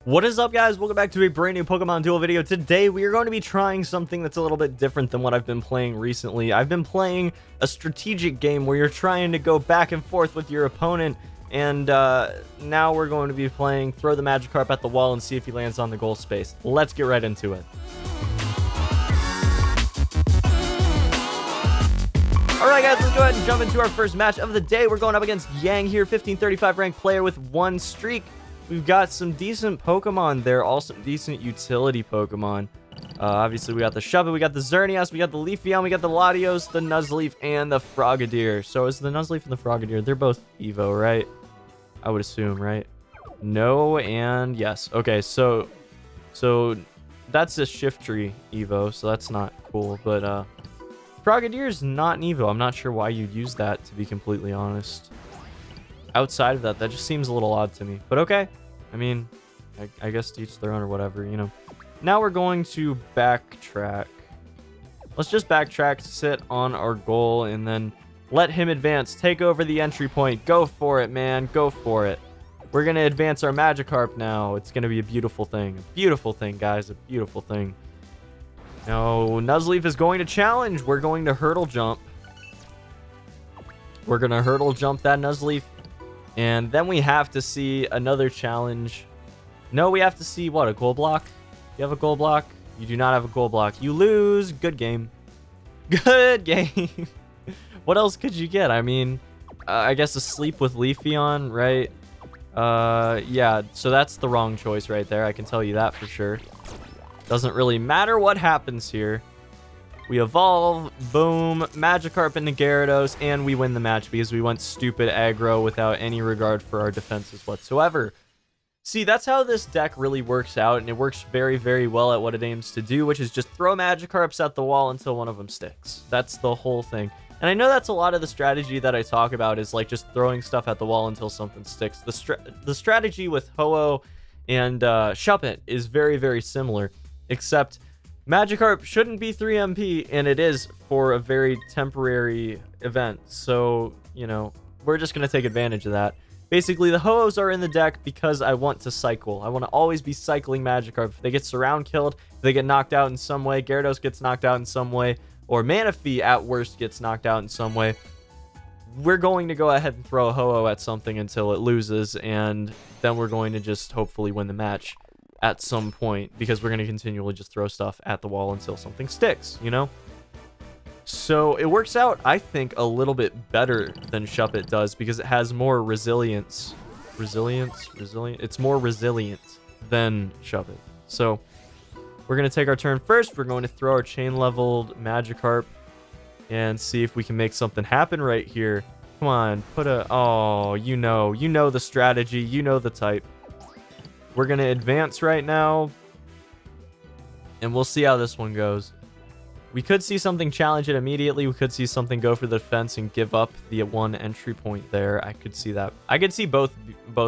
What is up, guys? Welcome back to a brand new Pokemon Duel video. Today we are going to be trying something that's a little bit different than what I've been playing recently. I've been playing a strategic game where you're trying to go back and forth with your opponent, and now we're going to be playing throw the Magikarp at the wall and see if he lands on the goal space. Let's get right into it. Alright guys, let's go ahead and jump into our first match of the day. We're going up against Yang here, 1535 ranked player with 1 streak. We've got some decent Pokemon there, also decent utility Pokemon. Obviously, we got the Shuppet, we got the Xerneas, we got the Leafeon, we got the Latios, the Nuzleaf, and the Frogadier. So is the Nuzleaf and the Frogadier, they're both Evo, right? I would assume, right? No and yes. Okay, so that's a Shiftry Evo, so that's not cool. But Frogadier is not an Evo. I'm not sure why you'd use that, to be completely honest. Outside of that, that just seems a little odd to me. But okay. I mean, I guess to each their own or whatever, you know. Now we're going to backtrack. Let's just backtrack, sit on our goal, and then let him advance. Take over the entry point. Go for it, man. Go for it. We're going to advance our Magikarp now. It's going to be a beautiful thing. A beautiful thing, guys. A beautiful thing. Now, Nuzleaf is going to challenge. We're going to hurdle jump. We're going to hurdle jump that Nuzleaf. And then we have to see another challenge. No, we have to see, what, a goal block? You have a goal block? You do not have a goal block. You lose. Good game. Good game. What else could you get? I mean, I guess a sleep with Leafeon, right? Yeah, so that's the wrong choice right there. I can tell you that for sure. Doesn't really matter what happens here. We evolve, boom, Magikarp into Gyarados, and we win the match because we went stupid aggro without any regard for our defenses whatsoever. See, that's how this deck really works out, and it works very, very well at what it aims to do, which is just throw Magikarps at the wall until one of them sticks. That's the whole thing. And I know that's a lot of the strategy that I talk about is like just throwing stuff at the wall until something sticks. The strategy with Ho-Oh and Shuppet is very, very similar, except Magikarp shouldn't be 3 MP, and it is for a very temporary event. So, you know, we're just going to take advantage of that. Basically, the Ho-Ohs are in the deck because I want to cycle. I want to always be cycling Magikarp. If they get surround killed, if they get knocked out in some way, Gyarados gets knocked out in some way, or Manaphy at worst gets knocked out in some way, we're going to go ahead and throw a Ho-Oh at something until it loses, and then we're going to just hopefully win the match at some point, because we're going to continually just throw stuff at the wall until something sticks, you know? So it works out, I think, a little bit better than Shuppet does because it has more resilience. It's more resilient than Shuppet. So we're going to take our turn first. We're going to throw our chain-leveled Magikarp and see if we can make something happen right here. Come on, put a... Oh, you know the strategy. You know the type. We're going to advance right now, and we'll see how this one goes. We could see something challenge it immediately. We could see something go for the defense and give up the 1 entry point there. I could see that. I could see both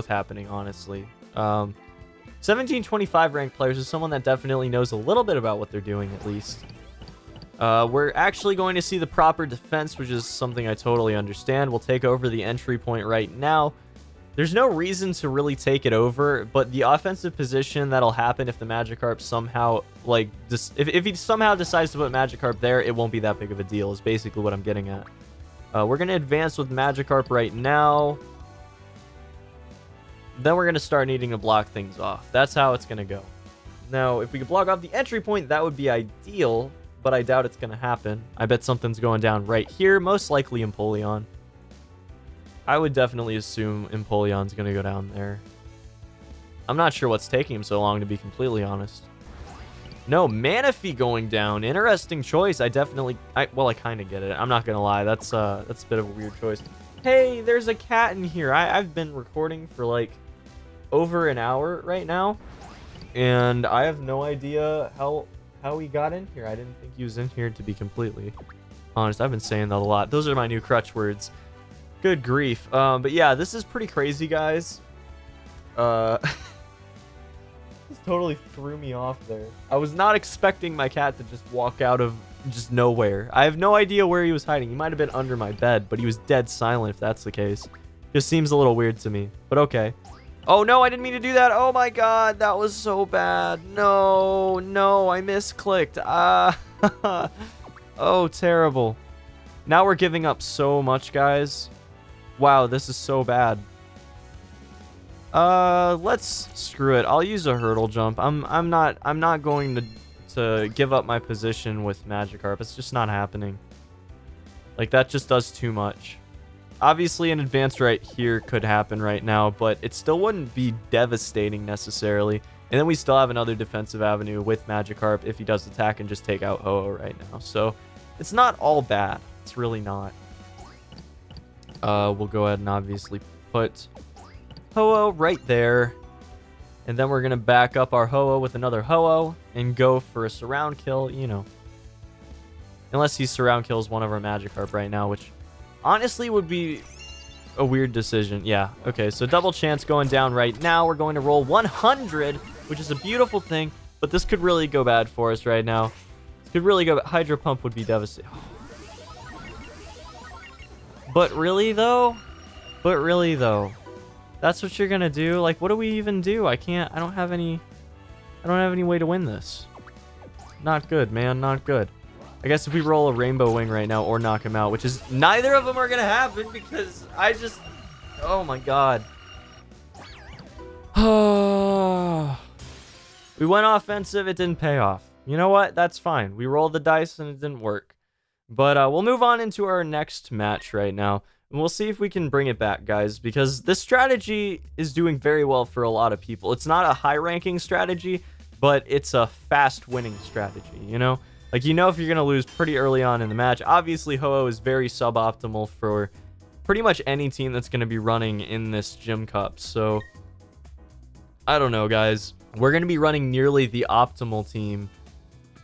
happening, honestly. 1725 ranked players is someone that definitely knows a little bit about what they're doing, at least. We're actually going to see the proper defense, which is something I totally understand. We'll take over the entry point right now. There's no reason to really take it over, but the offensive position that'll happen if the Magikarp somehow, like, if he somehow decides to put Magikarp there, it won't be that big of a deal, is basically what I'm getting at. We're going to advance with Magikarp right now. Then we're going to start needing to block things off. That's how it's going to go. Now, if we could block off the entry point, that would be ideal, but I doubt it's going to happen. I bet something's going down right here, most likely Empoleon. I would definitely assume Empoleon's going to go down there. I'm not sure what's taking him so long, to be completely honest. No, Manaphy going down. Interesting choice. I kind of get it. I'm not going to lie. That's a bit of a weird choice. Hey, there's a cat in here. I've been recording for like over an hour right now, and I have no idea how he got in here. I didn't think he was in here, to be completely honest. I've been saying that a lot. Those are my new crutch words. Good grief. But yeah, this is pretty crazy, guys. This totally threw me off there. I was not expecting my cat to just walk out of just nowhere. I have no idea where he was hiding. He might have been under my bed, but he was dead silent if that's the case. Just seems a little weird to me, but okay. Oh, no, I didn't mean to do that. Oh, my God. That was so bad. No, no, I misclicked. Oh, terrible. Now we're giving up so much, guys. Wow, this is so bad. Let's screw it. I'll use a hurdle jump. I'm not going to give up my position with Magikarp. It's just not happening. Like, that just does too much. Obviously, an advance right here could happen right now, but it still wouldn't be devastating necessarily. And then we still have another defensive avenue with Magikarp if he does attack and just take out Ho-Oh right now. So it's not all bad. It's really not. We'll go ahead and obviously put Ho-Oh right there. And then we're going to back up our Ho-Oh with another Ho-Oh and go for a surround kill, you know. Unless he surround kills one of our Magikarp right now, which honestly would be a weird decision. Yeah, okay, so double chance going down right now. We're going to roll 100, which is a beautiful thing, but this could really go bad for us right now. This could really go... Hydro Pump would be devastating. But really, though? That's what you're gonna do? Like, what do we even do? I don't have any way to win this. Not good, man, not good. I guess if we roll a Rainbow Wing right now or knock him out, which is neither of them are gonna happen because I just... Oh my god. We went offensive, it didn't pay off. You know what? That's fine. We rolled the dice and it didn't work. But we'll move on into our next match right now. And we'll see if we can bring it back, guys, because this strategy is doing very well for a lot of people. It's not a high-ranking strategy, but it's a fast-winning strategy, you know? Like, you know if you're going to lose pretty early on in the match. Obviously, Ho-Oh is very suboptimal for pretty much any team that's going to be running in this Gym Cup. So, I don't know, guys. We're going to be running nearly the optimal team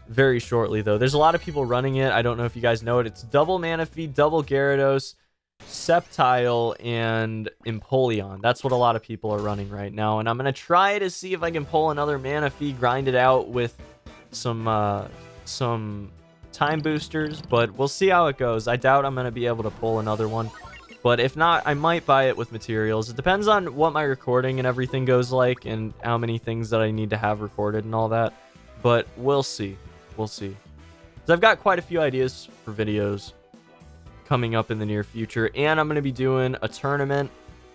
very shortly, though. There's a lot of people running it. I don't know if you guys know it. It's double Manaphy, double Gyarados, Sceptile, and Empoleon. That's what a lot of people are running right now. And I'm going to try to see if I can pull another Manaphy, grind it out with some time boosters, but we'll see how it goes. I doubt I'm going to be able to pull another one. But if not, I might buy it with materials. It depends on what my recording and everything goes like and how many things that I need to have recorded and all that. But we'll see. We'll see. So I've got quite a few ideas for videos coming up in the near future. And I'm going to be doing a tournament.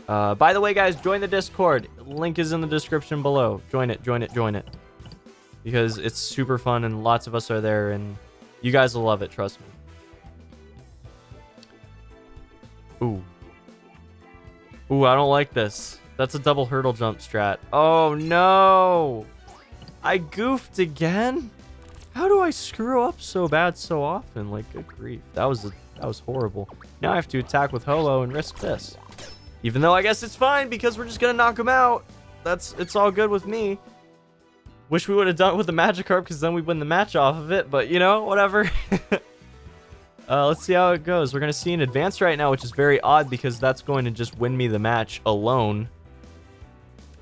By the way, guys, join the Discord. Link is in the description below. Join it, join it, join it. Because it's super fun and lots of us are there. And you guys will love it, trust me. Ooh. Ooh, I don't like this. That's a double hurdle jump strat. Oh, no. I goofed again? How do I screw up so bad so often? Like, good grief. That was horrible. Now I have to attack with Ho-Oh and risk this. Even though I guess it's fine because we're just going to knock him out. It's all good with me. Wish we would have done it with the Magikarp because then we'd win the match off of it. But, you know, whatever. Let's see how it goes. We're going to see an advance right now, which is very odd because that's going to just win me the match alone.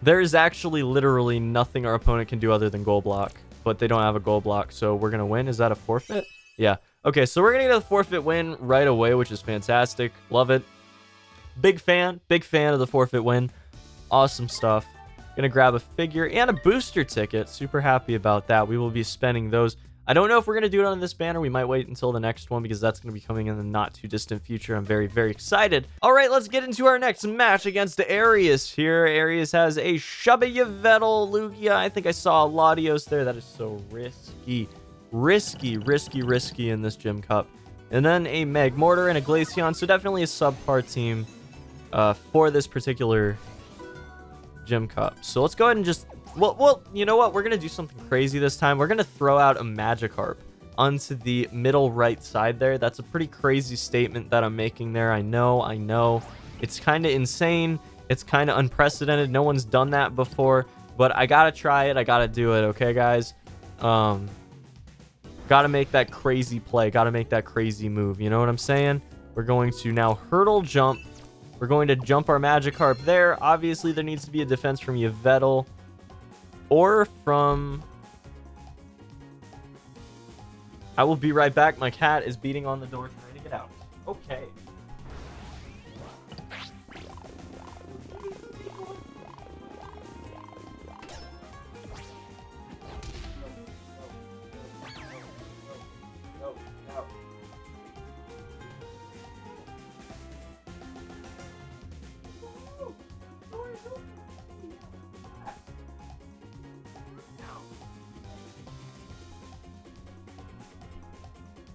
There is actually literally nothing our opponent can do other than goal block, but they don't have a goal block, so we're going to win. Is that a forfeit? Yeah. Okay, so we're going to get a forfeit win right away, which is fantastic. Love it. Big fan of the forfeit win. Awesome stuff. Going to grab a figure and a booster ticket. Super happy about that. We will be spending those. I don't know if we're going to do it on this banner. We might wait until the next one because that's going to be coming in the not too distant future. I'm very, very excited. All right, let's get into our next match against Scariest here. Scariest has a Yveltal, Lugia. I think I saw a Latios there. That is so risky. Risky in this Gym Cup. And then a Magmortar and a Glaceon. So definitely a subpar team for this particular Gym Cup. So let's go ahead and just... Well, you know what? We're going to do something crazy this time. We're going to throw out a Magikarp onto the middle right side there. That's a pretty crazy statement that I'm making there. I know. It's kind of insane. It's kind of unprecedented. No one's done that before. But I got to try it. I got to do it. Okay, guys? Got to make that crazy play. Got to make that crazy move. You know what I'm saying? We're going to now hurdle jump. We're going to jump our Magikarp there. Obviously, there needs to be a defense from Yveltal. Or from... I will be right back. My cat is beating on the door trying to get out. Okay.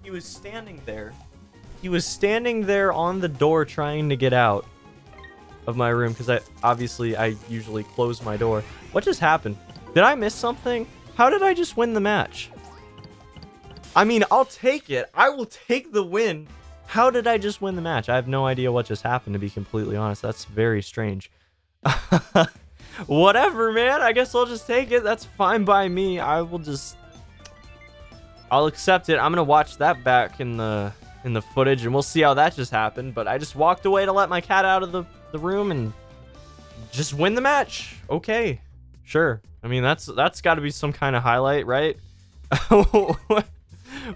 He was standing there. He was standing there on the door trying to get out of my room because I usually close my door. What just happened? Did I miss something? How did I just win the match? I mean, I'll take it. I will take the win. How did I just win the match? I have no idea what just happened, to be completely honest. That's very strange. Whatever, man. I guess I'll just take it. That's fine by me. I'll accept it. I'm gonna watch that back in the footage, and we'll see how that just happened. But I just walked away to let my cat out of the room and just win the match. Okay, sure. I mean, that's got to be some kind of highlight, right?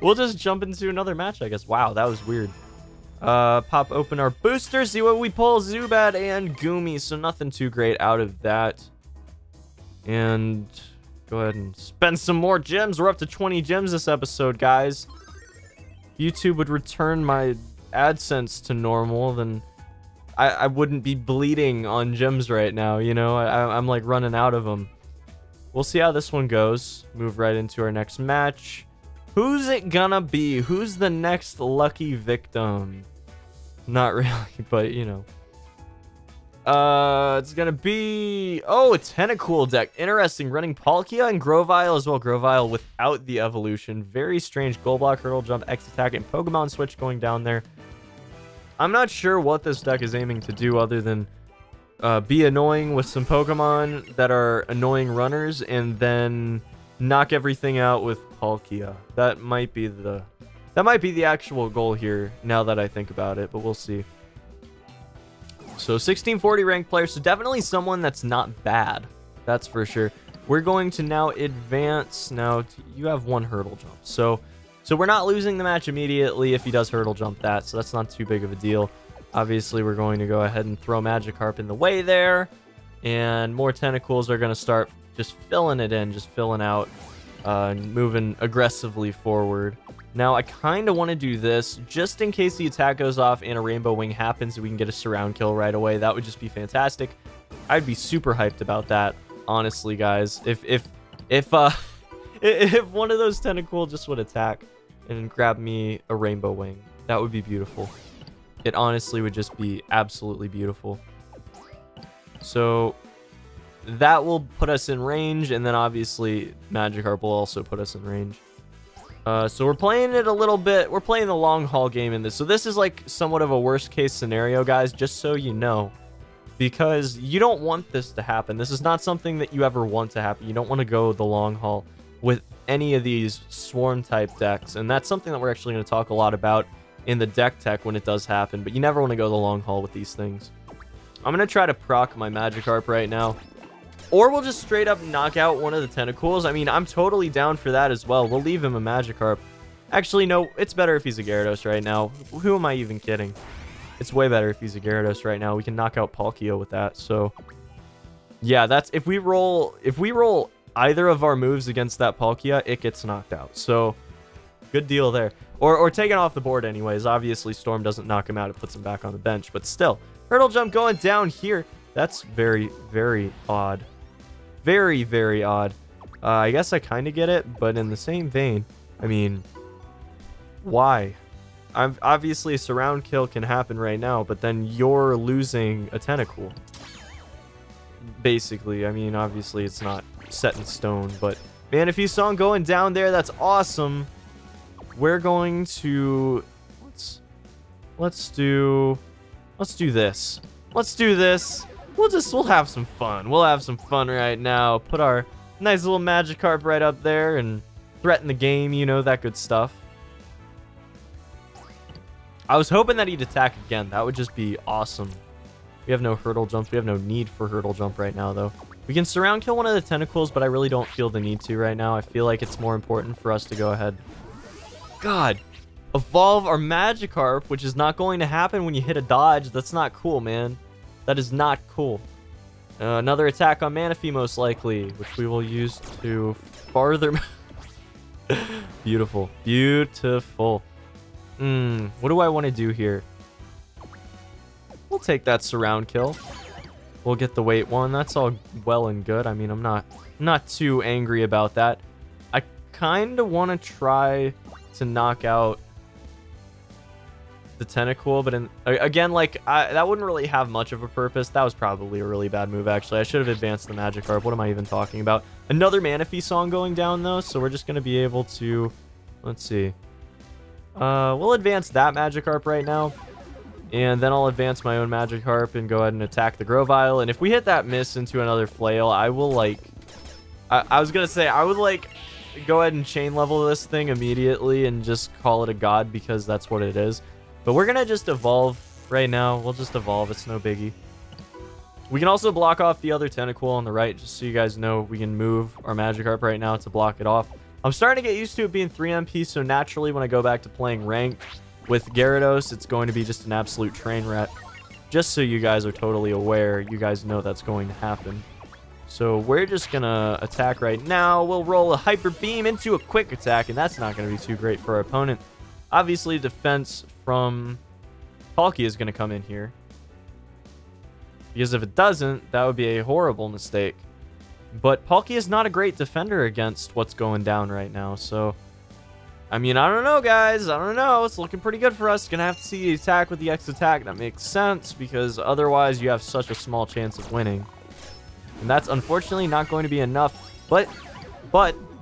We'll just jump into another match, I guess. Wow, that was weird. Pop open our booster, see what we pull. Zubat and Goomy, so nothing too great out of that. And go ahead and spend some more gems. We're up to 20 gems this episode, guys. YouTube would return my AdSense to normal, then I wouldn't be bleeding on gems right now, you know? I'm like running out of them. We'll see how this one goes. Move right into our next match. Who's it gonna be? Who's the next lucky victim? Not really, but you know. It's gonna be... Oh, a Tentacool deck. Interesting. Running Palkia and Grovyle as well. Grovyle without the evolution. Very strange. Gold Block, Hurdle Jump, X Attack, and Pokemon Switch going down there. I'm not sure what this deck is aiming to do other than be annoying with some Pokemon that are annoying runners and then knock everything out with Palkia. That might be the actual goal here now that I think about it, but we'll see. So 1640 ranked player, so definitely someone that's not bad. That's for sure. We're going to now advance. Now, you have one hurdle jump. So we're not losing the match immediately if he does hurdle jump that, so that's not too big of a deal. Obviously, we're going to go ahead and throw Magikarp in the way there, and more Tentacools are going to start just filling it in, just filling out, and moving aggressively forward. Now, I kind of want to do this just in case the attack goes off and a Rainbow Wing happens and we can get a surround kill right away. That would just be fantastic. I'd be super hyped about that, honestly, guys. If one of those Tentacool just would attack and grab me a Rainbow Wing, that would be beautiful. It honestly would just be absolutely beautiful. So that will put us in range, and then obviously Magikarp will also put us in range. So we're playing it a little bit. We're playing the long haul game in this. So this is like somewhat of a worst case scenario, guys, just so you know. Because you don't want this to happen. This is not something that you ever want to happen. You don't want to go the long haul with any of these swarm type decks. And that's something that we're actually going to talk a lot about in the deck tech when it does happen. But you never want to go the long haul with these things. I'm going to try to proc my Magikarp right now. Or we'll just straight up knock out one of the Tentacools. I mean, I'm totally down for that as well. We'll leave him a Magikarp. Actually, no, it's better if he's a Gyarados right now. Who am I even kidding? It's way better if he's a Gyarados right now. We can knock out Palkia with that. So, yeah, that's if we roll either of our moves against that Palkia, it gets knocked out. So, good deal there. Or taken off the board anyways. Obviously, Storm doesn't knock him out. It puts him back on the bench. But still, Hurdle Jump going down here. That's very, very odd. Very, very odd. I guess I kind of get it, but in the same vein, I mean, why? Obviously, a surround kill can happen right now, but then you're losing a Tentacool. Basically, I mean, obviously, it's not set in stone, but man, if you saw him going down there, that's awesome. We're going to let's do this. Let's do this. We'll have some fun. We'll have some fun right now. Put our nice little Magikarp right up there and threaten the game, you know, that good stuff. I was hoping that he'd attack again. That would just be awesome. We have no hurdle jumps. We have no need for hurdle jump right now, though. We can surround kill one of the Tentacools, but I really don't feel the need to right now. I feel like it's more important for us to go ahead. God. Evolve our Magikarp, which is not going to happen when you hit a dodge. That's not cool, man. That is not cool. Another attack on Manaphy, most likely, which we will use to farther... Beautiful. Beautiful. What do I want to do here? We'll take that surround kill. We'll get the weight one. That's all well and good. I mean, I'm not too angry about that. I kind of want to try to knock out the Tentacool, but again, like, that wouldn't really have much of a purpose. That was probably a really bad move, actually. I should have advanced the Magikarp. What am I even talking about? Another Manaphy song going down, though, so we're just going to be able to... Let's see. We'll advance that Magikarp right now, and then I'll advance my own Magikarp and go ahead and attack the Grovyle, and if we hit that miss into another Flail, I will, like... I was going to say, I would, like, go ahead and chain level this thing immediately and just call it a god, because that's what it is. But we're going to just evolve right now. We'll just evolve. It's no biggie. We can also block off the other Tentacool on the right, just so you guys know we can move our Magikarp right now to block it off. I'm starting to get used to it being 3 MP, so naturally when I go back to playing ranked with Gyarados, it's going to be just an absolute train wreck. Just so you guys are totally aware, you guys know that's going to happen. So we're just going to attack right now. We'll roll a Hyper Beam into a quick attack, and that's not going to be too great for our opponent. Obviously, defense from Palkia is going to come in here. Because if it doesn't, that would be a horrible mistake. But Palkia is not a great defender against what's going down right now. So, I mean, I don't know, guys. I don't know. It's looking pretty good for us. Going to have to see the attack with the X attack. That makes sense, because otherwise you have such a small chance of winning. And that's unfortunately not going to be enough. But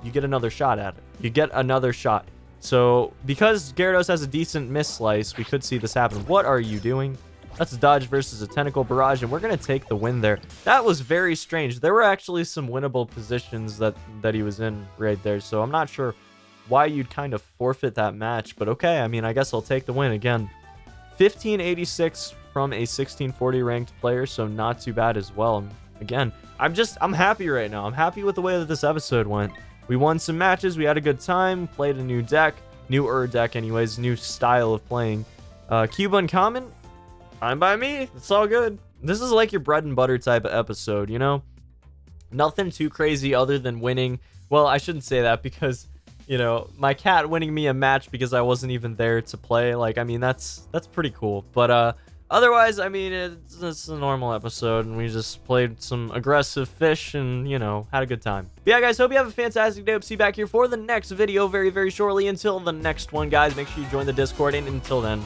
you get another shot at it. You get another shot. So, because Gyarados has a decent miss slice, we could see this happen. What are you doing? That's a dodge versus a Tentacle Barrage, and we're going to take the win there. That was very strange. There were actually some winnable positions that he was in right there, so I'm not sure why you'd kind of forfeit that match, but okay, I mean, I guess I'll take the win again. 1586 from a 1640 ranked player, so not too bad as well. Again, I'm happy right now. I'm happy with the way that this episode went. We won some matches, we had a good time, played a new deck, newer deck anyways, new style of playing. Cube Uncommon, fine by me, it's all good. This is like your bread and butter type of episode, you know? Nothing too crazy other than winning. Well, I shouldn't say that, because, you know, my cat winning me a match because I wasn't even there to play, like, I mean, that's pretty cool. But, otherwise, I mean, it's a normal episode, and we just played some aggressive fish and, you know, had a good time. But yeah, guys, hope you have a fantastic day. Hope to see you back here for the next video very, very shortly. Until the next one, guys, make sure you join the Discord, and until then,